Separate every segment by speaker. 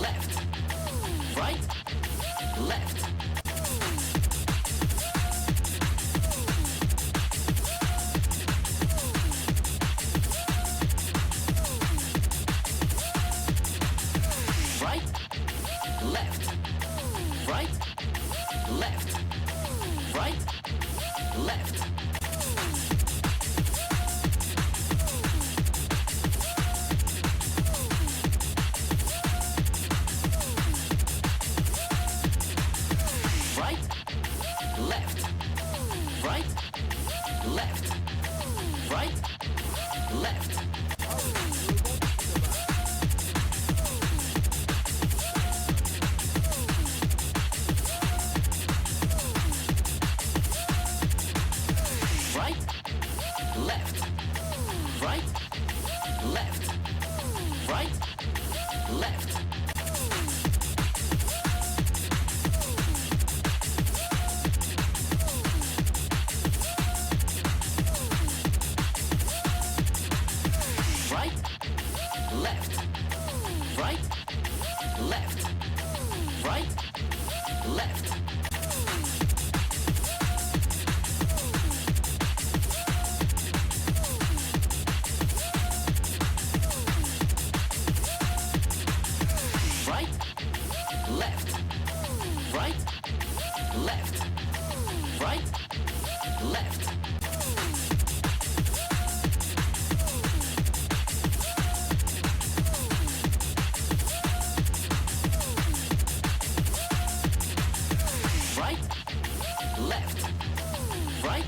Speaker 1: left, right, left. Right, left, right, left, right, left. Right, left, right, left, right, left. Right, left, right, left, right, left. Right, left, right, left, right, left. Right, left, right, left, right, left. Right, left, right,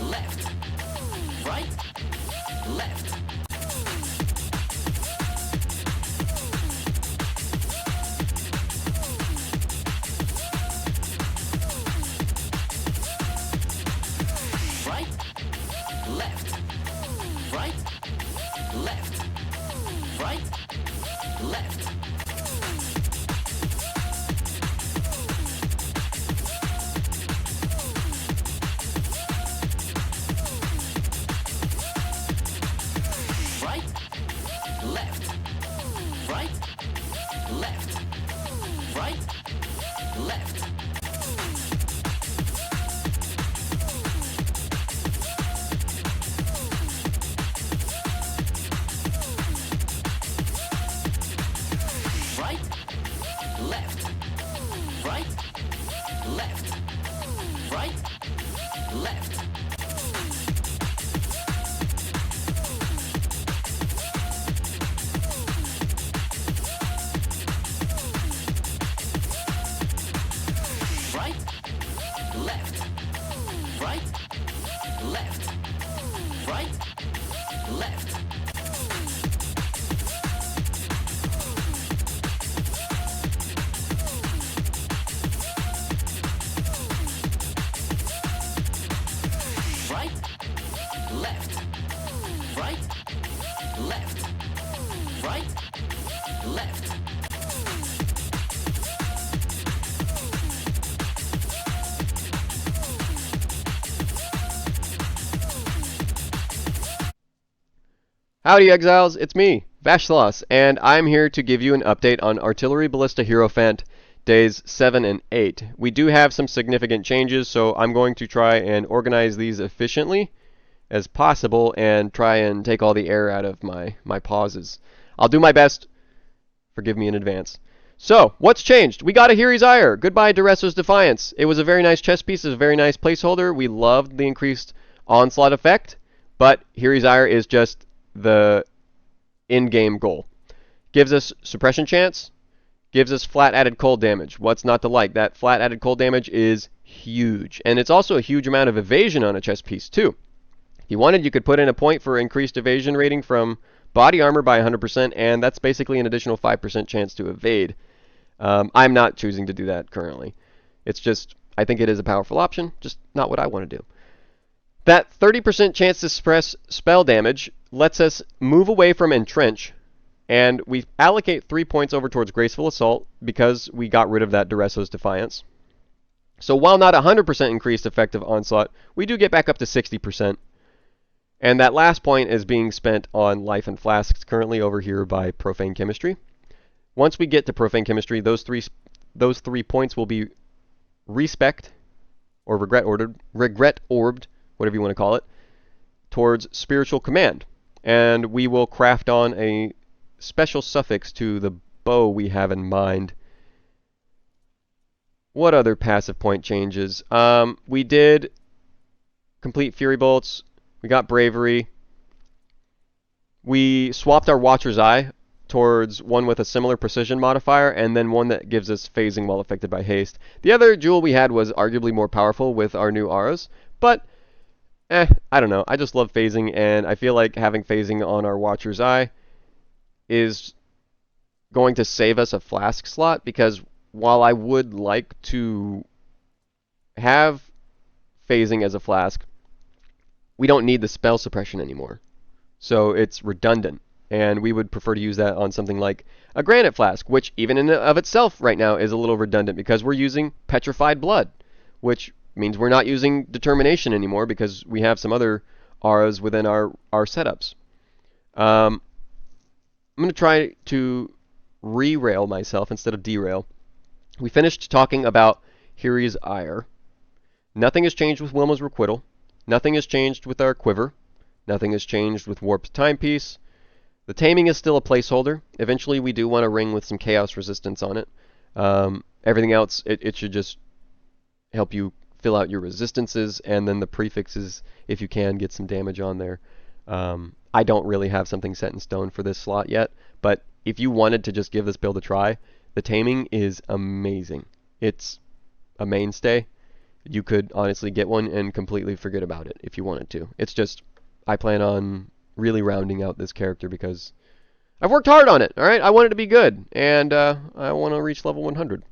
Speaker 1: left, right, left. Right, left, right, left, right, left. Right, left, right, left, right, left. Right, left, right, left, right, left. Right, left, right, left, right, left. Right, left, right, left, right, left.
Speaker 2: Howdy Exiles, it's me, Vashlos, and I'm here to give you an update on Artillery Ballista Hierophant days 7 and 8. We do have some significant changes, so I'm going to try and organize these efficiently as possible and try and take all the air out of my pauses. I'll do my best. Forgive me in advance. So, what's changed? We got a Hierophant's Ire. Goodbye, Duresso's Defiance. It was a very nice chess piece. It was a very nice placeholder. We loved the increased onslaught effect, but Hierophant's Ire is just the in-game goal. Gives us suppression chance, gives us flat added cold damage. What's not to like? That flat added cold damage is huge. And it's also a huge amount of evasion on a chess piece too. If you wanted, you could put in a point for increased evasion rating from body armor by 100%, and that's basically an additional 5% chance to evade. I'm not choosing to do that currently. It's just, I think it is a powerful option, just not what I want to do. That 30% chance to suppress spell damage lets us move away from Entrench, and we allocate 3 points over towards Graceful Assault because we got rid of that Duresso's Defiance. So while not 100% increased effective onslaught, we do get back up to 60%. And that last point is being spent on Life and Flasks currently over here by Profane Chemistry. Once we get to profane chemistry, those three points will be respect or regret orbed, whatever you want to call it, towards spiritual command. And we will craft on a special suffix to the bow we have in mind. What other passive point changes? We did complete Fury Bolts. We got Bravery. We swapped our Watcher's Eye towards one with a similar precision modifier, and then one that gives us phasing while affected by haste. The other jewel we had was arguably more powerful with our new auras, but I don't know. I just love phasing, and I feel like having phasing on our Watcher's Eye is going to save us a flask slot, because while I would like to have phasing as a flask, we don't need the spell suppression anymore. So it's redundant, and we would prefer to use that on something like a granite flask, which even in and of itself right now is a little redundant because we're using petrified blood, which means we're not using determination anymore because we have some other auras within our setups. I'm going to try to re-rail myself instead of derail. We finished talking about Hiri's Ire. Nothing has changed with Wilma's Requital. Nothing has changed with our Quiver. Nothing has changed with Warped Timepiece. The Taming is still a placeholder. Eventually we do want a ring with some Chaos Resistance on it. Everything else, it should just help you fill out your resistances, and then the prefixes, if you can, get some damage on there. I don't really have something set in stone for this slot yet, but if you wanted to just give this build a try, the Taming is amazing. It's a mainstay. You could honestly get one and completely forget about it if you wanted to. It's just, I plan on really rounding out this character because I've worked hard on it, alright? I want it to be good, and I want to reach level 100.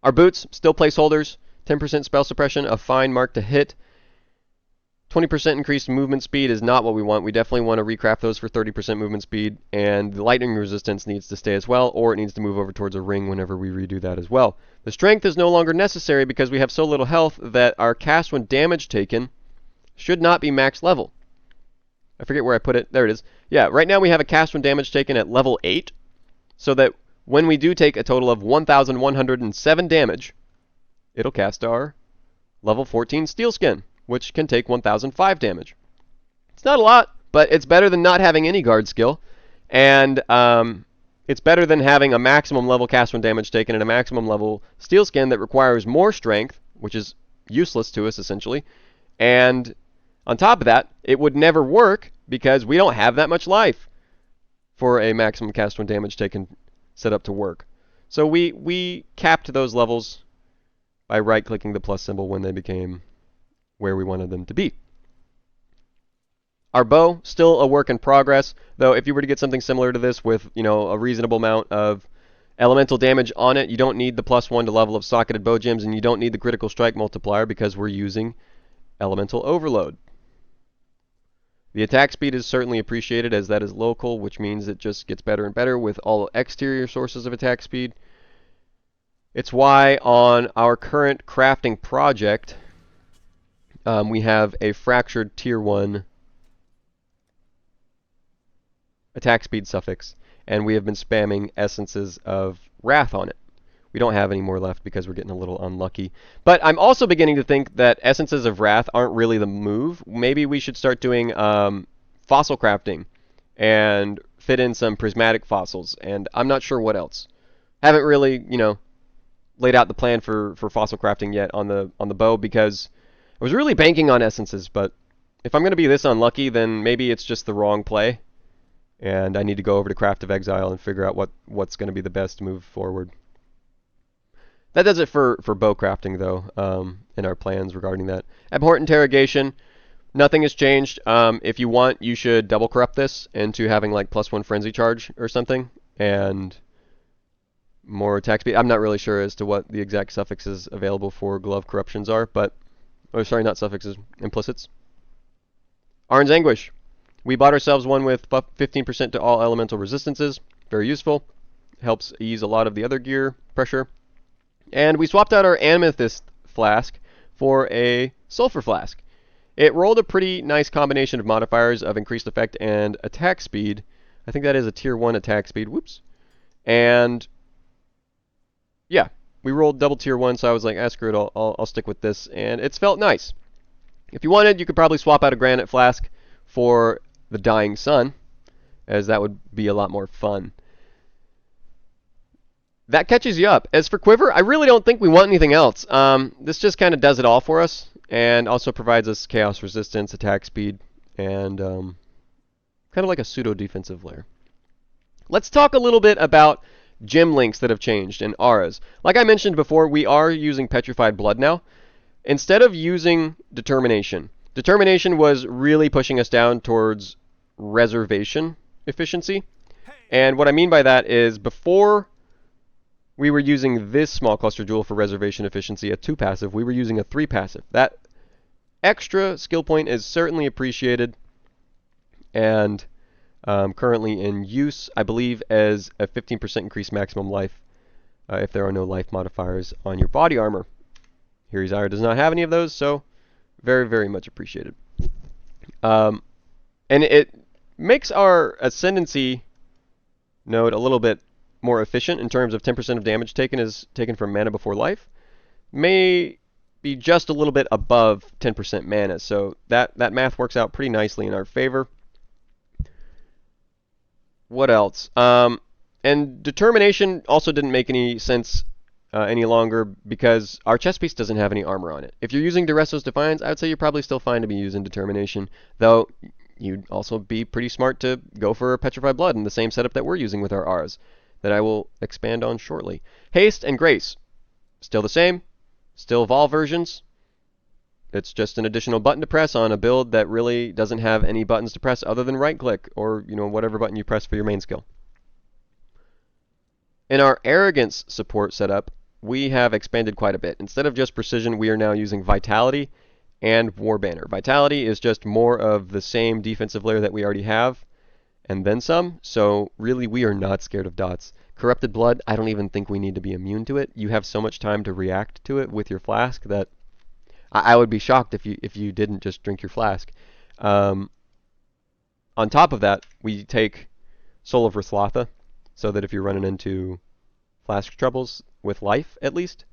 Speaker 2: Our boots, still placeholders. 10% spell suppression, a fine mark to hit. 20% increased movement speed is not what we want. We definitely want to recraft those for 30% movement speed, and the lightning resistance needs to stay as well, or it needs to move over towards a ring whenever we redo that as well. The strength is no longer necessary because we have so little health that our cast when damage taken should not be max level. I forget where I put it. There it is. Yeah, right now we have a cast when damage taken at level 8, so that when we do take a total of 1,107 damage, it'll cast our level 14 Steel Skin, which can take 1,005 damage. It's not a lot, but it's better than not having any guard skill, and it's better than having a maximum level cast when damage taken and a maximum level Steel Skin that requires more strength, which is useless to us essentially, and on top of that, it would never work because we don't have that much life for a maximum cast when damage taken set up to work. So we capped those levels by right-clicking the plus symbol when they became where we wanted them to be. Our bow, still a work in progress, though if you were to get something similar to this with, a reasonable amount of elemental damage on it, you don't need the +1 to level of socketed bow gems, and you don't need the critical strike multiplier because we're using elemental overload. The attack speed is certainly appreciated as that is local, which means it just gets better and better with all exterior sources of attack speed. It's why on our current crafting project, we have a fractured tier 1 attack speed suffix, and we have been spamming essences of wrath on it. We don't have any more left because we're getting a little unlucky. But I'm also beginning to think that essences of wrath aren't really the move. Maybe we should start doing fossil crafting and fit in some prismatic fossils, and I'm not sure what else. Haven't really, laid out the plan for fossil crafting yet on the bow because I was really banking on essences, but if I'm going to be this unlucky, then maybe it's just the wrong play, and I need to go over to Craft of Exile and figure out what's going to be the best move forward. That does it for bow crafting, though, in our plans regarding that. Abhorrent Interrogation, nothing has changed. If you want, you should double corrupt this into having like +1 frenzy charge or something, and more attack speed. I'm not really sure as to what the exact suffixes available for glove corruptions are, but, oh sorry, not suffixes, implicits. Arn's Anguish. We bought ourselves one with 15% to all elemental resistances. Very useful. Helps ease a lot of the other gear pressure. And we swapped out our Amethyst flask for a Sulfur flask. It rolled a pretty nice combination of modifiers of increased effect and attack speed. I think that is a tier 1 attack speed. Whoops. And yeah, we rolled double tier 1, so I was like, ah, screw it, I'll stick with this, and it's felt nice. If you wanted, you could probably swap out a granite flask for the Dying Sun, as that would be a lot more fun. That catches you up. As for Quiver, I really don't think we want anything else. This just kind of does it all for us, and also provides us chaos resistance, attack speed, and kind of like a pseudo defensive layer. Let's talk a little bit about gem links that have changed and auras. Like I mentioned before, we are using Petrified Blood now. Instead of using Determination, Determination was really pushing us down towards reservation efficiency. And what I mean by that is before we were using this small cluster jewel for reservation efficiency, a 2 passive, we were using a 3 passive. That extra skill point is certainly appreciated and currently in use, I believe, as a 15% increased maximum life if there are no life modifiers on your body armor. Hierophant Zyre does not have any of those, so very, very much appreciated. And it makes our Ascendancy node a little bit more efficient in terms of 10% of damage taken is taken from mana before life. May be just a little bit above 10% mana, so that math works out pretty nicely in our favor. What else? And Determination also didn't make any sense any longer because our chest piece doesn't have any armor on it. If you're using Duresso's Defiance, I would say you're probably still fine to be using Determination, though you'd also be pretty smart to go for Petrified Blood in the same setup that we're using with our R's, that I will expand on shortly. Haste and Grace, still the same, still Vol versions. It's just an additional button to press on a build that really doesn't have any buttons to press other than right click or whatever button you press for your main skill. In our Arrogance support setup, we have expanded quite a bit. Instead of just Precision, we are now using Vitality and War Banner. Vitality is just more of the same defensive layer that we already have, and then some, so really we are not scared of dots. Corrupted Blood, I don't even think we need to be immune to it. You have so much time to react to it with your flask that I would be shocked if you didn't just drink your flask. On top of that, we take Soul of Rathlotha, so that if you're running into flask troubles with life, at least,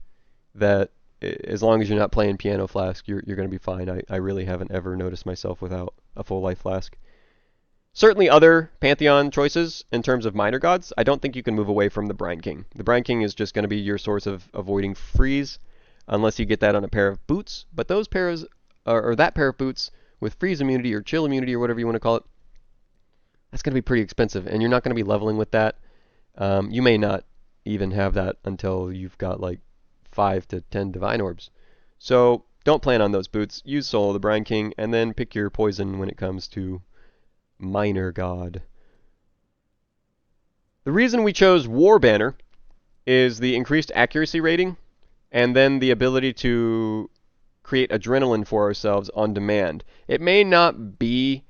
Speaker 2: that as long as you're not playing Piano Flask, you're going to be fine. I really haven't ever noticed myself without a full life flask. Certainly other Pantheon choices in terms of minor gods, I don't think you can move away from the Brine King. The Brine King is just going to be your source of avoiding freeze, unless you get that on a pair of boots. But those pairs, or that pair of boots with freeze immunity or chill immunity or whatever you want to call it, that's going to be pretty expensive, and you're not going to be leveling with that. You may not even have that until you've got like 5 to 10 Divine Orbs. So don't plan on those boots. Use Soul of the Brine King, and then pick your poison when it comes to minor god. The reason we chose War Banner is the increased accuracy rating, and then the ability to create adrenaline for ourselves on demand. It may not be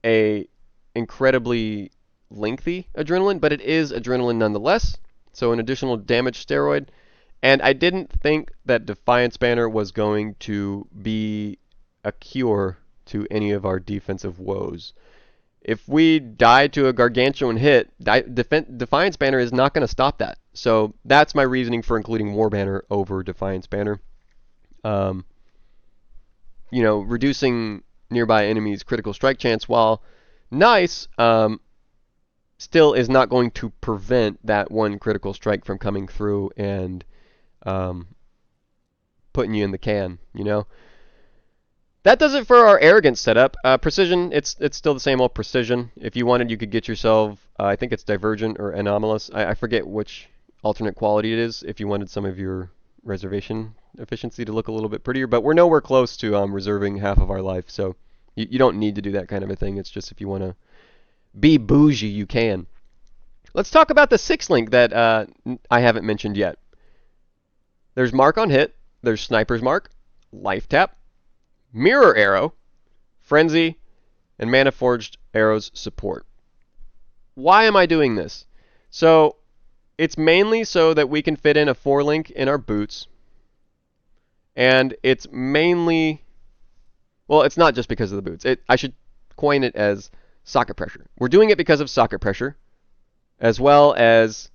Speaker 2: a incredibly lengthy adrenaline, but it is adrenaline nonetheless, so an additional damage steroid. And I didn't think that Defiance Banner was going to be a cure to any of our defensive woes. If we die to a gargantuan hit, Defiance Banner is not going to stop that. So that's my reasoning for including War Banner over Defiance Banner. Reducing nearby enemies' critical strike chance, while nice, still is not going to prevent that one critical strike from coming through and putting you in the can, That does it for our Arrogance setup. Precision, it's still the same old Precision. If you wanted, you could get yourself, I think it's Divergent or Anomalous. I forget which alternate quality it is if you wanted some of your reservation efficiency to look a little bit prettier. But we're nowhere close to reserving half of our life, so you don't need to do that kind of a thing. It's just if you want to be bougie, you can. Let's talk about the 6th link that I haven't mentioned yet. There's Mark on Hit, there's Sniper's Mark, Life Tap, Mirror Arrow, Frenzy, and Mana Forged Arrows support. Why am I doing this? So, it's mainly so that we can fit in a 4-link in our boots. And it's mainly... Well, it's not just because of the boots. I should coin it as socket pressure. We're doing it because of socket pressure, as well as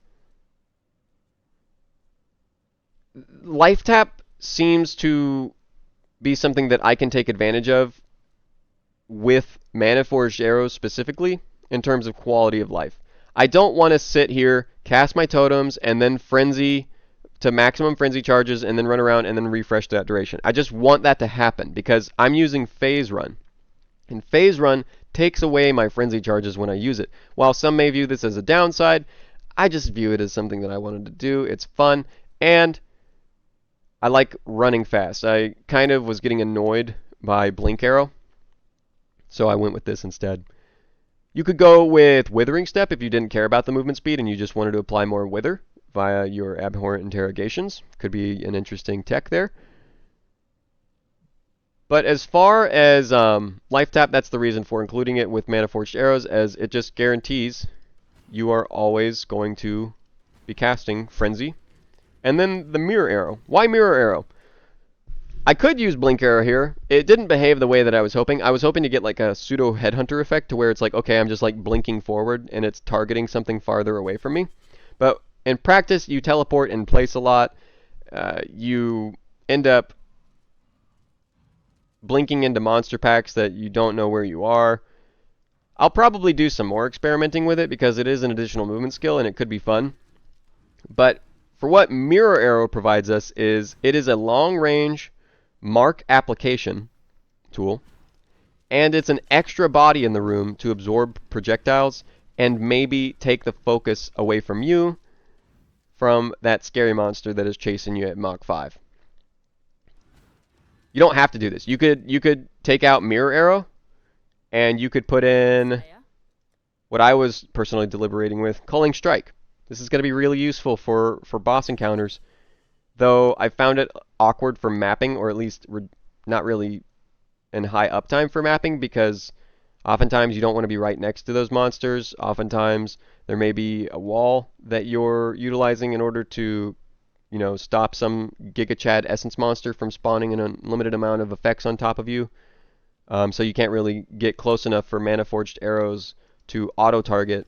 Speaker 2: Life Tap seems to be something that I can take advantage of with Mana Forged Arrows specifically in terms of quality of life. I don't want to sit here, cast my totems, and then frenzy to maximum frenzy charges and then run around and then refresh that duration. I just want that to happen because I'm using Phase Run. And Phase Run takes away my frenzy charges when I use it. While some may view this as a downside, I just view it as something that I wanted to do. It's fun, and I like running fast. I kind of was getting annoyed by Blink Arrow, so I went with this instead. You could go with Withering Step if you didn't care about the movement speed and you just wanted to apply more Wither via your Abhorrent Interrogations. Could be an interesting tech there. But as far as Life Tap, that's the reason for including it with Mana Forged Arrows, as it just guarantees you are always going to be casting Frenzy. And then the Mirror Arrow. Why Mirror Arrow? I could use Blink Arrow here. It didn't behave the way that I was hoping. I was hoping to get like a pseudo headhunter effect to where it's like, okay, I'm just like blinking forward and it's targeting something farther away from me. But in practice, you teleport in place a lot. You end up blinking into monster packs that you don't know where you are. I'll probably do some more experimenting with it because it is an additional movement skill and it could be fun. But for what Mirror Arrow provides us is it is a long range mark application tool, and it's an extra body in the room to absorb projectiles and maybe take the focus away from you from that scary monster that is chasing you at Mach 5. You don't have to do this. You could take out Mirror Arrow and you could put in what I was personally deliberating with, Culling Strike. This is going to be really useful for boss encounters, though I found it awkward for mapping, or at least not really in high uptime for mapping, because oftentimes you don't want to be right next to those monsters. Oftentimes there may be a wall that you're utilizing in order to, you know, stop some Giga Chad Essence monster from spawning an unlimited amount of effects on top of you. So you can't really get close enough for Mana Forged Arrows to auto-target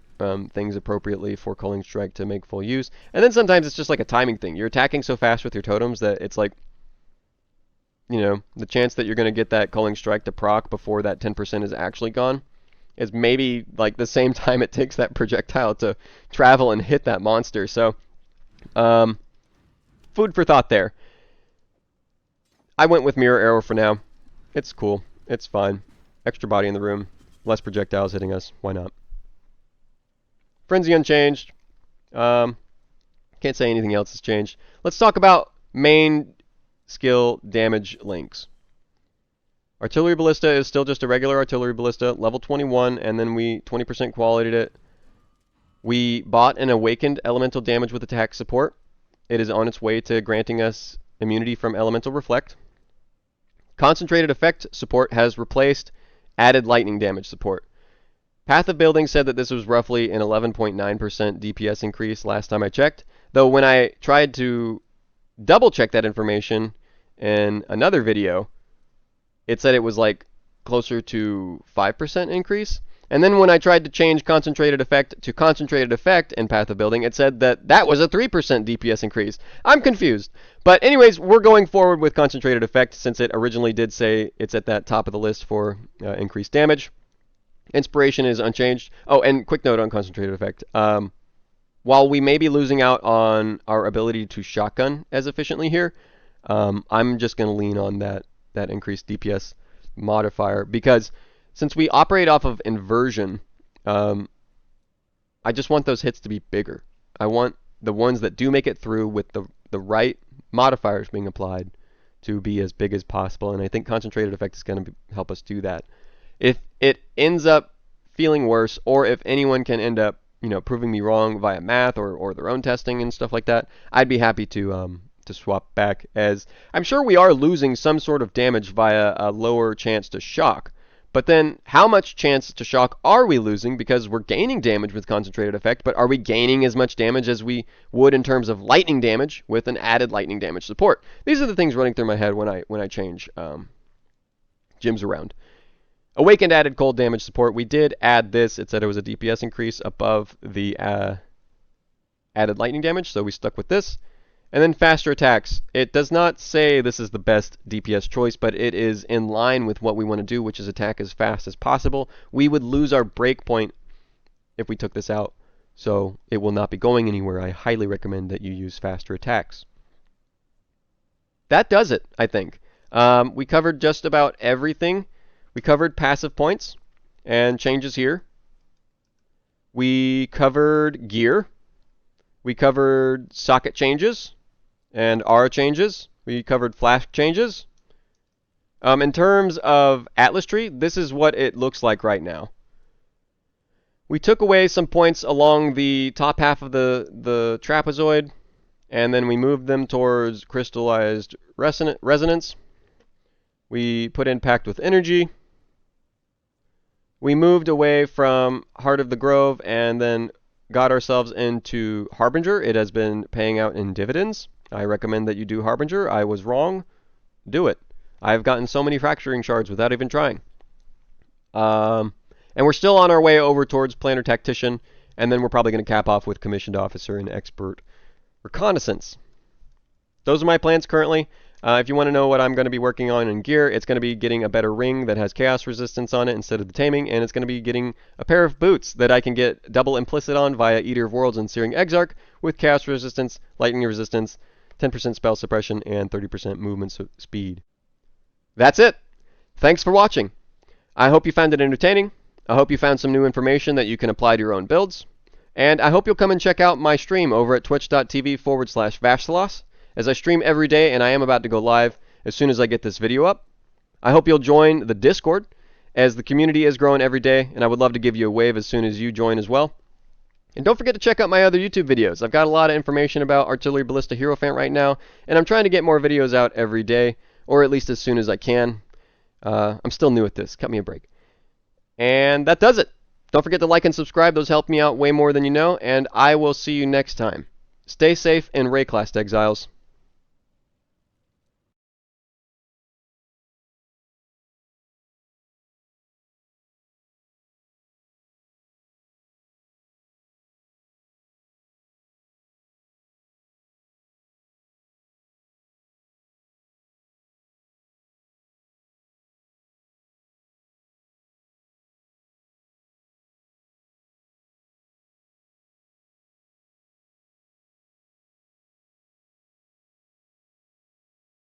Speaker 2: things appropriately for Culling Strike to make full use. And then sometimes it's just like a timing thing. You're attacking so fast with your totems that it's like, you know, the chance that you're going to get that Culling Strike to proc before that 10% is actually gone is maybe like the same time it takes that projectile to travel and hit that monster. So, food for thought there. I went with Mirror Arrow for now. It's cool. It's fine. Extra body in the room. Less projectiles hitting us. Why not? Frenzy unchanged. Can't say anything else has changed. Let's talk about main skill damage links. Artillery Ballista is still just a regular Artillery Ballista, level 21, and then we 20% qualityed it. We bought an Awakened Elemental Damage with attack support. It is on its way to granting us immunity from Elemental Reflect. Concentrated Effect support has replaced added lightning damage support. Path of Building said that this was roughly an 11.9% DPS increase last time I checked, though when I tried to double check that information in another video, it said it was like closer to 5% increase. And then when I tried to change Concentrated Effect to Concentrated Effect in Path of Building, it said that that was a 3% DPS increase. I'm confused. But anyways, we're going forward with Concentrated Effect since it originally did say it's at that top of the list for increased damage. Inspiration is unchanged. Oh, and quick note on Concentrated Effect. While we may be losing out on our ability to shotgun as efficiently here, I'm just going to lean on that increased DPS modifier because since we operate off of inversion, I just want those hits to be bigger. I want the ones that do make it through with the right modifiers being applied to be as big as possible, and I think Concentrated Effect is going to help us do that. If it ends up feeling worse, or if anyone can end up, you know, proving me wrong via math or their own testing and stuff like that, I'd be happy to swap back, as I'm sure we are losing some sort of damage via a lower chance to shock. But then, how much chance to shock are we losing? Because we're gaining damage with Concentrated Effect, but are we gaining as much damage as we would in terms of lightning damage with an added lightning damage support? These are the things running through my head when I change gyms around. Awakened added cold damage support. We did add this. It said it was a DPS increase above the added lightning damage, so we stuck with this. And then faster attacks. It does not say this is the best DPS choice, but it is in line with what we want to do, which is attack as fast as possible. We would lose our breakpoint if we took this out, so it will not be going anywhere. I highly recommend that you use faster attacks. That does it, I think. We covered just about everything. We covered passive points and changes here. We covered gear. We covered socket changes and aura changes. We covered flash changes. In terms of Atlas Tree, this is what it looks like right now. We took away some points along the top half of the trapezoid, and then we moved them towards crystallized resonance. We put in Pact with Energy. We moved away from Heart of the Grove and then got ourselves into Harbinger. It has been paying out in dividends. I recommend that you do Harbinger. I was wrong. Do it. I've gotten so many fracturing shards without even trying. And we're still on our way over towards Planner Tactician, and then we're probably going to cap off with Commissioned Officer and Expert Reconnaissance. Those are my plans currently. If you want to know what I'm going to be working on in gear, it's going to be getting a better ring that has chaos resistance on it instead of the taming, and it's going to be getting a pair of boots that I can get double implicit on via Eater of Worlds and Searing Exarch with chaos resistance, lightning resistance, 10% spell suppression, and 30% movement speed. That's it. Thanks for watching. I hope you found it entertaining. I hope you found some new information that you can apply to your own builds. And I hope you'll come and check out my stream over at twitch.tv/Vashtalos, as I stream every day, and I am about to go live as soon as I get this video up. I hope you'll join the Discord, as the community is growing every day, and I would love to give you a wave as soon as you join as well. And don't forget to check out my other YouTube videos. I've got a lot of information about Artillery Ballista Hierophant right now, and I'm trying to get more videos out every day, or at least as soon as I can. I'm still new at this. Cut me a break. And that does it. Don't forget to like and subscribe. Those help me out way more than you know, and I will see you next time. Stay safe and Rayclast Exiles.